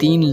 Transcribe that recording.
3